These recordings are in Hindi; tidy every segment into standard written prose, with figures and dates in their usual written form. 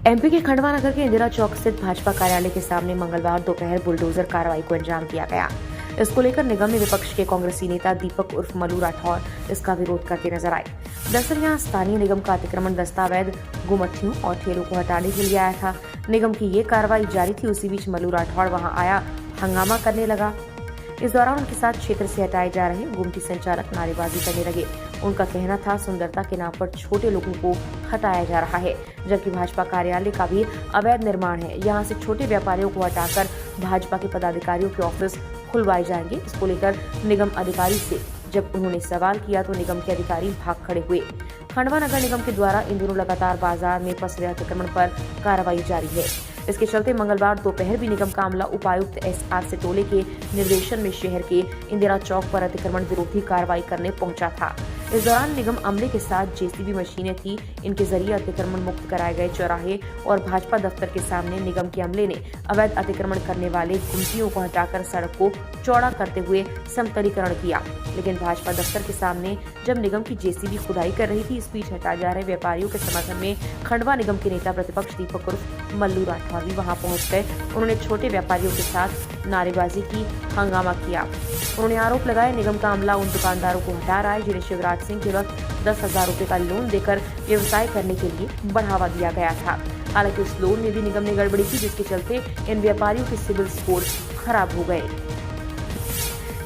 एमपी के खंडवा नगर के इंदिरा चौक स्थित भाजपा कार्यालय के सामने मंगलवार दोपहर बुलडोजर कार्रवाई को अंजाम दिया गया। इसको लेकर निगम में विपक्ष के कांग्रेसी नेता दीपक उर्फ मल्लू राठौर इसका विरोध करते नजर आए। दरअसल यहाँ स्थानीय निगम का अतिक्रमण दस्तावेज गुमथियों और ठेलों को हटाने के लिए आया था। निगम की ये कार्रवाई जारी थी, उसी बीच मल्लू राठौर वहाँ आया, हंगामा करने लगा। इस दौरान उनके साथ क्षेत्र से हटाए जा रहे गुमटी संचालक नारेबाजी करने लगे। उनका कहना था सुंदरता के नाम पर छोटे लोगों को हटाया जा रहा है, जबकि भाजपा कार्यालय का भी अवैध निर्माण है। यहां से छोटे व्यापारियों को हटाकर भाजपा के पदाधिकारियों के ऑफिस खुलवाए जाएंगे। इसको लेकर निगम अधिकारी से जब उन्होंने सवाल किया तो निगम के अधिकारी भाग खड़े हुए। खंडवा नगर निगम के द्वारा इन दिनों लगातार बाजार में पसरे अतिक्रमण पर कार्रवाई जारी है। इसके चलते मंगलवार दोपहर भी निगम का अमला उपायुक्त SR सेटोले के निर्देशन में शहर के इंदिरा चौक पर अतिक्रमण विरोधी कार्रवाई करने पहुंचा था। इस दौरान निगम अमले के साथ JCB मशीनें थी। इनके जरिए अतिक्रमण मुक्त कराए गए चौराहे और भाजपा दफ्तर के सामने निगम के अमले ने अवैध अतिक्रमण करने वाले गुमटियों को हटाकर सड़क को चौड़ा करते हुए समतलीकरण किया। लेकिन भाजपा दफ्तर के सामने जब निगम की JCB खुदाई कर रही थी, इस बीच हटाए जा रहे व्यापारियों के समर्थन में खंडवा निगम के नेता प्रतिपक्ष दीपक उर्फ मल्लू राठौर भी वहां पहुंच गए। उन्होंने छोटे व्यापारियों के साथ नारेबाजी की, हंगामा किया। उन्होंने आरोप लगाया निगम का अमला उन दुकानदारों को हटा रहा है जिन्हें शिवराज सिंह के वक्त 10,000 रुपए का लोन देकर व्यवसाय करने के लिए बढ़ावा दिया गया था। हालांकि उस लोन में भी निगम ने गड़बड़ी की, जिसके चलते इन व्यापारियों के सिविल स्कोर खराब हो गए।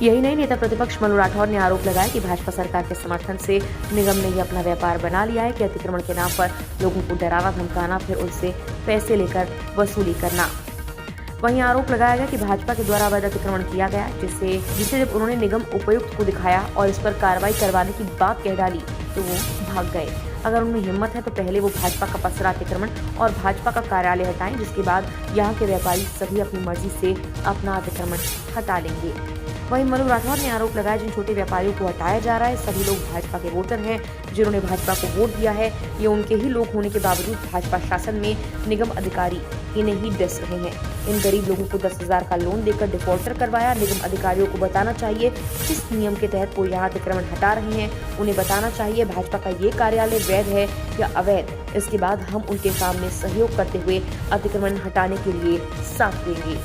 यही नहीं, नेता प्रतिपक्ष मल्लू राठौर ने आरोप लगाया कि भाजपा सरकार के समर्थन से निगम ने ये अपना व्यापार बना लिया है कि अतिक्रमण के नाम पर लोगों को डराना धमकाना, फिर उनसे पैसे लेकर वसूली करना। वहीं आरोप लगाया गया कि भाजपा के द्वारा अवैध अतिक्रमण किया गया, जिसे जब उन्होंने निगम उपायुक्त को दिखाया और इस पर कार्रवाई करवाने की बात कह डाली तो वो भाग गए। अगर उनमें हिम्मत है तो पहले वो भाजपा का पसरा अतिक्रमण और भाजपा का कार्यालय हटाएं, जिसके बाद यहाँ के व्यापारी सभी अपनी मर्जी से अपना अतिक्रमण हटा लेंगे। वहीं मल्लू राठौर ने आरोप लगाया जिन छोटे व्यापारियों को हटाया जा रहा है सभी लोग भाजपा के वोटर हैं, जिन्होंने भाजपा को वोट दिया है। ये उनके ही लोग होने के बावजूद भाजपा शासन में निगम अधिकारी इन्हें ही डस रहे हैं। इन गरीब लोगों को 10,000 का लोन देकर डिफॉल्टर करवाया। निगम अधिकारियों को बताना चाहिए किस नियम के तहत वो यहाँ अतिक्रमण हटा रहे हैं। उन्हें बताना चाहिए भाजपा का ये कार्यालय वैध है या अवैध। इसके बाद हम उनके सामने सहयोग करते हुए अतिक्रमण हटाने के लिए साथ देंगे।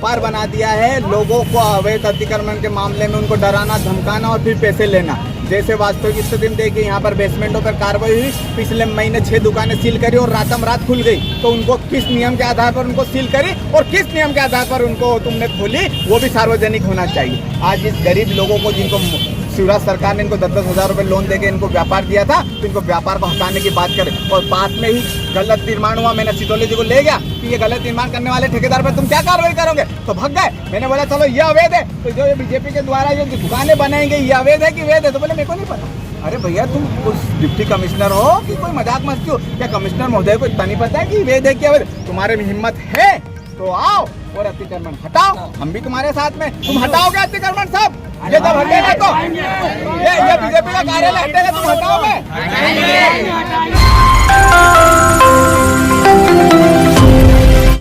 पार बना दिया है लोगों को अवैध अतिक्रमण के मामले में उनको डराना धमकाना और फिर पैसे लेना। जैसे वास्तविक स्थिति में देखिए, यहाँ पर बेसमेंटों पर कार्रवाई हुई, पिछले महीने 6 दुकानें सील करी और रातम रात खुल गई। तो उनको किस नियम के आधार पर उनको सील करी और किस नियम के आधार पर उनको तुमने खोली, वो भी सार्वजनिक होना चाहिए। आज इस गरीब लोगों को जिनको शिवराज सरकार ने इनको 10,000 रुपए लोन देके इनको व्यापार दिया था, तो इनको व्यापार को हटाने की बात करें। और बाद में ही गलत निर्माण हुआ, मैंने सिटोले जी को ले गया कि ये गलत निर्माण करने वाले ठेकेदार पर तुम क्या कार्रवाई करोगे, तो भाग गए। मैंने बोला चलो ये अवैध है, तो जो बीजेपी के द्वारा जो दुकानें बनाएंगे ये अवैध है कि वैध है, तो बोले मेरे को नहीं पता। अरे भैया तुम उस डिप्टी कमिश्नर हो कि कोई मजाक मस्ती हो, क्या कमिश्नर महोदय को इतना नहीं पता है कि वैध है कि अवैध? तुम्हारे में हिम्मत है तो आओ और अतिक्रमण हटाओ, हम भी तुम्हारे साथ में। तुम हटाओगे अतिक्रमण सब? ये जब हटेगा तो ये बीजेपी का कार्यालय हटेगा, तुम हटाओगे?